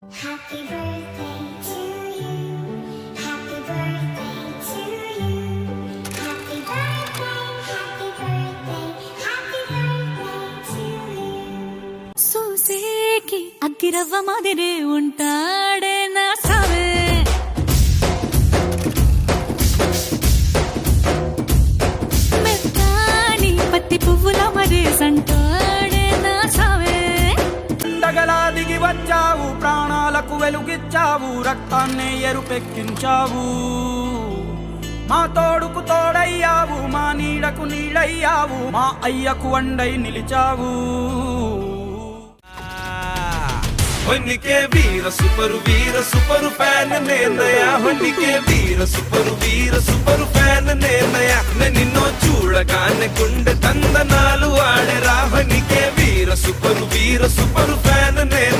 Happy birthday to you. Happy birthday to you. Happy birthday, happy birthday, happy birthday to you. సూసేకి అగ్గిరవ్వ మాదిరే ఉంటాడే నా సావే, మెత్తాని పత్తి పువ్వుల మరేసంటాడే నా సావే. పండగలా దిగి వచ్చావు, ప్రాణాలకు వెలుగిచ్చావు, రక్తాన్ని ఎరుపెక్కించావు. మా తోడుకు తోడయ్యావు, మా నీడకు నీడయ్యావు, మా అయ్యకు వండై నిలిచావు. ಹೊನ್ನಿಕೆ ವೀರ ಸೂಪರು ಫ್ಯಾನ್ నేనయా, ಹೊನ್ನಿಕೆ ವೀರ సూపరు ఫ్యాన్ నేనయా. నిన్నో చూడగానే గుండె తందనాలు ఆడెరా, ಹೊನ್నిಕೆ వీర సూపరు ఫ్యాన్ నేను